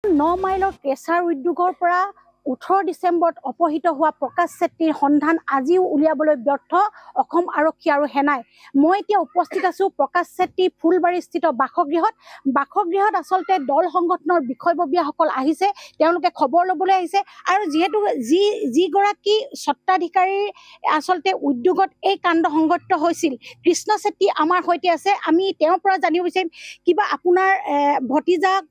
9 মাইলৰ কেঁচাৰ উদ্যোগৰ পৰা 18 ডিচেম্বৰত অপহৃত হোৱা প্ৰকাশ চেত্ৰীৰ সন্ধান আজিও উলিয়াবলৈ ব্যৰ্থ অসম আৰক্ষী আৰু সেনাই। মই এতিয়া উপস্থিত আছো প্ৰকাশ চেত্ৰী ফুলবাৰীস্থিত বাসগৃহত আচলতে দল সংগঠনৰ বিষয়ববীয়াসকল আহিছে, তেওঁলোকে খবৰ ল'বলৈ আহিছে আৰু যিহেতু যিগৰাকী স্বত্বাধিকাৰীৰ আচলতে উদ্যোগত এই কাণ্ড সংঘটিত হৈছিল কৃষ্ণ চেত্ৰী আমাৰ সৈতে আছে। আমি তেওঁৰ পৰা জানিব বিচাৰিম কিবা আপোনাৰ ভতিজাক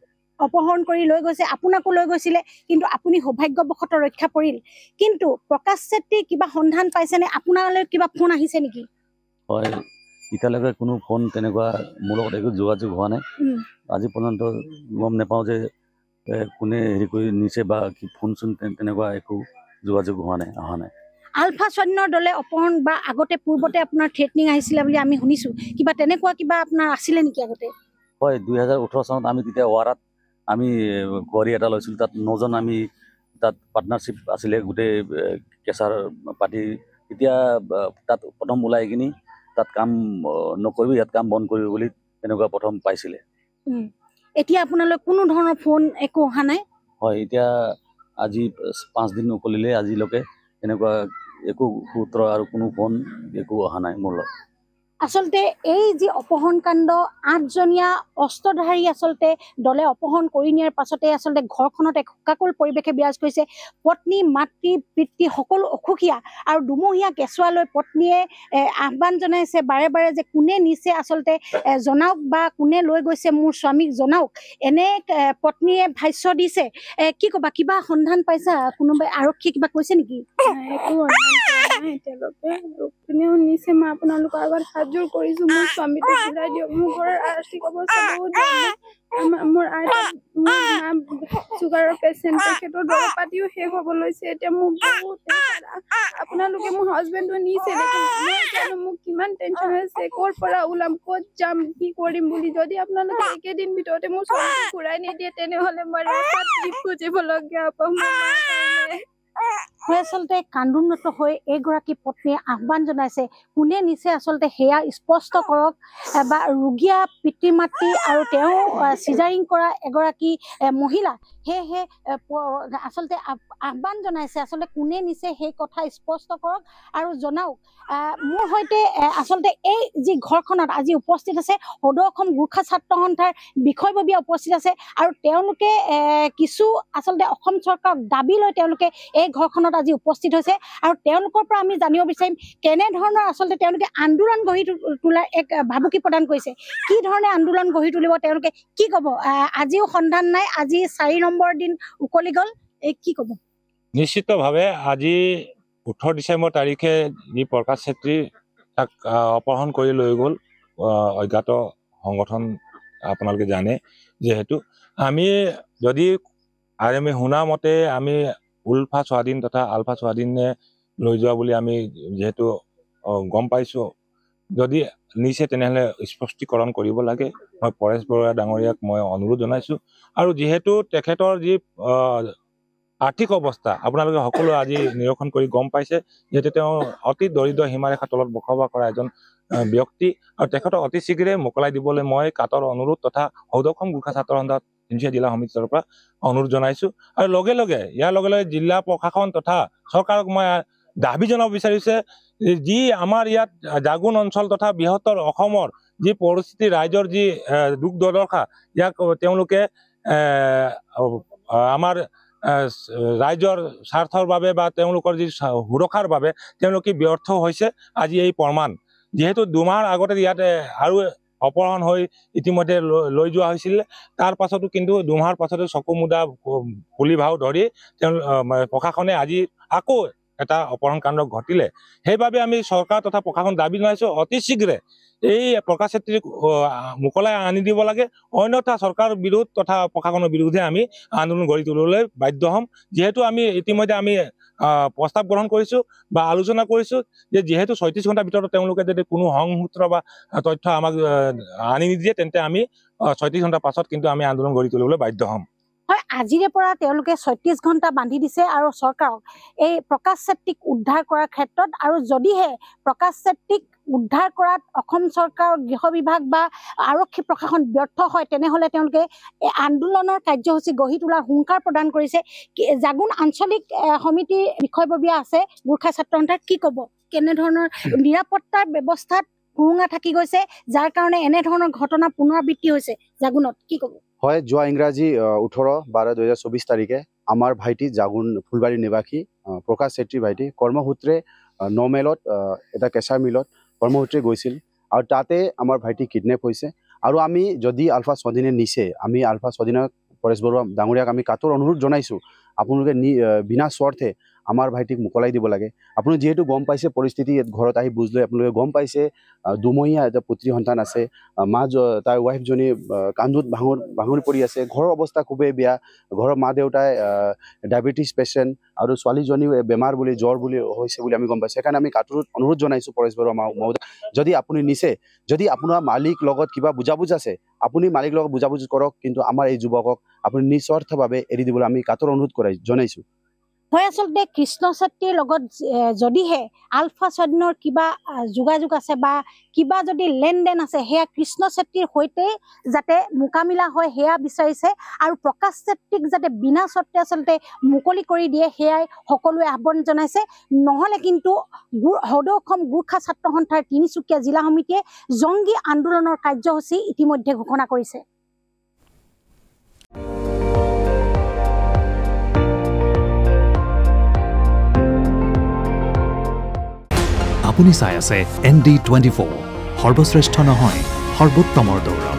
অপহৰণ কৰি লৈ গৈছে, আপোনাকো লৈ গৈছিলে, কিন্তু আপুনি সৌভাগ্যবশতঃ ৰক্ষা পৰিল। কিন্তু প্ৰকাশ চেত্ৰীৰ কিবা সন্ধান পাইছেনে? আপোনালৈ কিবা ফোন আহিছে নেকি? হয়, এতিয়ালৈকে কোনো ফোন তেনেকুৱা মোৰ লগত একো যোগাযোগ হোৱা নাই। আজি পৰ্যন্ত গম নাপাওঁ যে কোনে হেৰি কৰি নিছে বা কি ফোন চোন তেনেকুৱা একো যোগাযোগ হোৱা নাই, অহা নাই। আলফা সৈন্যৰ দলে অপহৰণ বা আগতে পূৰ্বতে আপোনাৰ থ্ৰেটনিং আহিছিলে বুলি আমি শুনিছোঁ, কিবা তেনেকুৱা কিবা আপোনাৰ আছিলে নেকি আগতে? হয়, 2018 চনত আমি তেতিয়া ৱাৰাত আমি কোৱাৰী এটা লৈছিলোঁ, তাত 9জন আমি তাত পাৰ্টনাৰশ্বিপ আছিলে গোটেই কেঁচাৰ পাতি। তেতিয়া তাত প্ৰথম ওলাই কিনি তাত কাম নকৰিবি, ইয়াত কাম বন্ধ কৰিবি বুলি তেনেকুৱা প্ৰথম পাইছিলে। এতিয়া আপোনালৈ কোনো ধৰণৰ ফোন একো অহা নাই? হয়, এতিয়া আজি 5 দিন উকলিলে, আজিলৈকে এনেকুৱা একো সূত্ৰ আৰু কোনো ফোন একো অহা নাই মোৰ লগত। আচলতে এই যি অপহৰণ কাণ্ড 8জনীয়া অস্ত্ৰধাৰী আচলতে দলে অপহৰণ কৰি নিয়াৰ পাছতে আচলতে ঘৰখনত এক শোকাকুল পৰিৱেশে বিৰাজ কৰিছে। পত্নী, মাতৃ, পিতৃ সকলো অসুখীয়া আৰু দুমহীয়া কেঁচুৱালৈ পত্নীয়ে আহ্বান জনাইছে বাৰে বাৰে যে কোনে নিছে আচলতে জনাওক বা কোনে লৈ গৈছে মোৰ স্বামীক জনাওক। এনে পত্নীয়ে ভাষ্য দিছে। কি ক'বা, কিবা সন্ধান পাইছা? কোনোবাই আৰক্ষী কিবা কৈছে নেকি? একো এতিয়ালৈকে কোনেও নিছে। মই আপোনালোকৰ আগত হাতযোৰ কৰিছো, মোৰ স্বামীটো ঘূৰাই দিয়ক। মোৰ ঘৰৰ আৰ্থিক অৱস্থা বহুত বেয়া। মোৰ আইতা, মোৰ মা চুগাৰৰ পেচেণ্ট, তেখেতৰ দৰৱ পাতিও শেষ হ'ব লৈছে। এতিয়া মোক বহুত আপোনালোকে মোৰ হাজবেণ্ডো নিছে, মোক কিমান টেনশ্যন হৈছে, ক'ৰ পৰা ওলাম, ক'ত যাম, কি কৰিম বুলি। যদি আপোনালোকে একেদিন ভিতৰতে মোৰ স্বামীটো ঘূৰাই নিদিয়ে তেনেহ'লে মই ৰাস্তাত খুজিবলগীয়া হ'ব। আচলতে কান্দোন্নত হৈ এইগৰাকী পত্নীয়ে আহ্বান জনাইছে কোনে নিছে আচলতে সেয়া স্পষ্ট কৰক, বা ৰোগীয়া পিতৃ মাতৃ আৰু তেওঁ চিজাৰিং কৰা এগৰাকী মহিলা, সেয়েহে আচলতে আহ্বান জনাইছে আচলতে কোনে নিছে সেই কথা স্পষ্ট কৰক আৰু জনাওক। মোৰ সৈতে আচলতে এই যি ঘৰখনত আজি উপস্থিত আছে সদৌ অসম গোৰ্খা ছাত্ৰ সন্থাৰ বিষয়ববীয়া উপস্থিত আছে আৰু তেওঁলোকে কিছু আচলতে অসম চৰকাৰক দাবী লৈ তেওঁলোকে এই ঘৰখনত আজি উপস্থিত হৈছে আৰু তেওঁলোকৰ পৰা আমি জানিব বিচাৰিম কেনেধৰণৰ আচলতে তেওঁলোকে আন্দোলন গঢ়ি তোলাৰ এক ভাবুকি প্ৰদান কৰিছে, কি ধৰণে আন্দোলন গঢ়ি তুলিব, তেওঁলোকে কি ক'ব। আজিও সন্ধান নাই, আজি 4 নম্বৰ দিন উকলি গ'ল, কি ক'ব? নিশ্চিতভাৱে আজি 18 ডিচেম্বৰ তাৰিখে যি প্ৰকাশ চেত্ৰী তাক অপহৰণ কৰি লৈ গ'ল অজ্ঞাত সংগঠন, আপোনালোকে জানে। যিহেতু আমি যদি আমি শুনা মতে আমি উলফা স্বাধীন তথা আলফা স্বাধীনে লৈ যোৱা বুলি আমি যিহেতু গম পাইছোঁ, যদি নিছে তেনেহ'লে স্পষ্টীকৰণ কৰিব লাগে। মই পৰেশ বৰুৱা ডাঙৰীয়াক মই অনুৰোধ জনাইছোঁ। আৰু যিহেতু তেখেতৰ যি আৰ্থিক অৱস্থা আপোনালোকে সকলো আজি নিৰীক্ষণ কৰি গম পাইছে, যিহেতু তেওঁ অতি দৰিদ্ৰ সীমাৰেখাৰ তলত বসবাস কৰা এজন ব্যক্তি আৰু তেখেতক অতি শীঘ্ৰে মোকলাই দিবলৈ মই কাটৰ অনুৰোধ তথা সদৌ অসম গোৰ্খা ছাত্ৰ সন্থা তিনিচুকীয়া জিলা সমিতিৰ পৰা অনুৰোধ জনাইছোঁ। আৰু ইয়াৰ লগে লগে জিলা প্ৰশাসন তথা চৰকাৰক মই দাবী জনাব বিচাৰিছে, যি আমাৰ ইয়াত জাগুন অঞ্চল তথা বৃহত্তৰ অসমৰ যি পৰিস্থিতি, ৰাইজৰ যি দুখ দুৰ্দশা, ইয়াক তেওঁলোকে আমাৰ ৰাইজৰ স্বাৰ্থৰ বাবে বা তেওঁলোকৰ যি সুৰক্ষাৰ বাবে তেওঁলোকে ব্যৰ্থ হৈছে। আজি এই প্ৰমাণ, যিহেতু 2 মাহৰ আগতে ইয়াতে আৰু অপহৰণ হৈ ইতিমধ্যে লৈ যোৱা হৈছিল, তাৰ পাছতো কিন্তু 2 মাহৰ পাছতো চকু মুদা ফুলি ভাও ধৰি প্ৰশাসনে আজি আকৌ এটা অপহৰণ কাণ্ড ঘটিলে। সেইবাবে আমি চৰকাৰ তথা প্ৰশাসন দাবী জনাইছোঁ অতি শীঘ্ৰে এই প্ৰকাশ চেত্ৰীক মোকলাই আনি দিব লাগে, অন্যথা চৰকাৰ বিৰোধ তথা প্ৰশাসনৰ বিৰুদ্ধে আমি আন্দোলন গঢ়ি তুলিবলৈ বাধ্য হ'ম। যিহেতু আমি ইতিমধ্যে আমি প্ৰস্তাৱ গ্ৰহণ কৰিছোঁ বা আলোচনা কৰিছোঁ যে যিহেতু 36 ঘণ্টাৰ ভিতৰত তেওঁলোকে যদি কোনো সংসূত্ৰ বা তথ্য আমাক আনি নিদিয়ে তেন্তে আমি 36 ঘণ্টাৰ পাছত কিন্তু আমি আন্দোলন গঢ়ি তুলিবলৈ বাধ্য হ'ম। হয় আজিৰে পৰা তেওঁলোকে 36 ঘণ্টা বান্ধি দিছে আৰু চৰকাৰক এই প্ৰকাশ চেত্ৰীক উদ্ধাৰ কৰাৰ ক্ষেত্ৰত আৰু যদিহে প্ৰকাশ চেত্ৰীক উদ্ধাৰ কৰাত অসম চৰকাৰৰ গৃহ বিভাগ বা আৰক্ষী প্ৰশাসন ব্যৰ্থ হয় তেনেহ'লে তেওঁলোকে আন্দোলনৰ কাৰ্যসূচী গঢ়ি তোলাৰ হুংকাৰ প্ৰদান কৰিছে। জাগুন আঞ্চলিক সমিতিৰ বিষয়ববীয়া আছে গোৰ্খা ছাত্ৰ সন্থাৰ, কি ক'ব? কেনেধৰণৰ নিৰাপত্তাৰ ব্যৱস্থাত সুৰুঙা থাকি গৈছে যাৰ কাৰণে এনেধৰণৰ ঘটনা পুনৰাবৃত্তি হৈছে জাগুনত, কি ক'ব? হয়, যোৱা ইংৰাজী 18/12/2024 তাৰিখে আমাৰ ভাইটি জাগুন ফুলবাৰী নিবাসী প্ৰকাশ চেত্ৰীৰ ভাইটি কৰ্মসূত্ৰে 9 মেলত এটা কেঁচাৰ মিলত কৰ্মসূত্ৰে গৈছিল আৰু তাতে আমাৰ ভাইটি কিডনেপ হৈছে। আৰু আমি যদি আলফা স্বাধীনে নিছে, আমি আলফা স্বাধীনক পৰেশ বৰুৱা ডাঙৰীয়াক আমি কাটৰ অনুৰোধ জনাইছোঁ, আপোনালোকে বিনা স্বাৰ্থে আমাৰ ভাইটিক মোকলাই দিব লাগে। আপুনি যিহেতু গম পাইছে পৰিস্থিতি, ঘৰত আহি বুজ লৈ আপোনালোকে গম পাইছে দুমহীয়া এটা পুত্ৰী সন্তান আছে, মা তাৰ ৱাইফজনী কান্দোত ভাঙৰি পৰি আছে, ঘৰৰ অৱস্থা খুবেই বেয়া, ঘৰৰ মা দেউতাই ডায়েবেটিছ পেচেণ্ট আৰু ছোৱালীজনীও বেমাৰ বুলি জ্বৰ বুলি হৈছে বুলি আমি গম পাইছোঁ। সেইকাৰণে আমি কাটৰত অনুৰোধ জনাইছোঁ পৰেশ বৰুৱা মহোদয়, যদি আপুনি নিছে, যদি আপোনাৰ মালিক লগত কিবা বুজাবুজ আছে আপুনি মালিক লগত বুজাবুজ কৰক, কিন্তু আমাৰ এই যুৱকক আপুনি নিস্বাৰ্থভাৱে এৰি দিবলৈ আমি কাটৰ অনুৰোধ জনাইছোঁ। হয়, আচলতে কৃষ্ণ চেত্ৰীৰ লগত যদিহে আলফা স্বাধীনৰ কিবা যোগাযোগ আছে বা কিবা যদি লেনদেন আছে সেয়া কৃষ্ণ চেত্ৰীৰ সৈতে যাতে মোকামিলা হয় সেয়া বিচাৰিছে আৰু প্ৰকাশ চেত্ৰীক যাতে বিনা চৰ্তে আচলতে মুকলি কৰি দিয়ে সেয়াই সকলোৱে আহ্বান জনাইছে। নহ'লে কিন্তু সদৌ অসম গোৰ্খা ছাত্ৰ সন্থাৰ তিনিচুকীয়া জিলা সমিতিয়ে জংগী আন্দোলনৰ কাৰ্যসূচী ইতিমধ্যে ঘোষণা কৰিছে। আপুনি চাই আছে ND24, সৰ্বশ্ৰেষ্ঠ নহয় সৰ্বোত্তমৰ দৌৰ।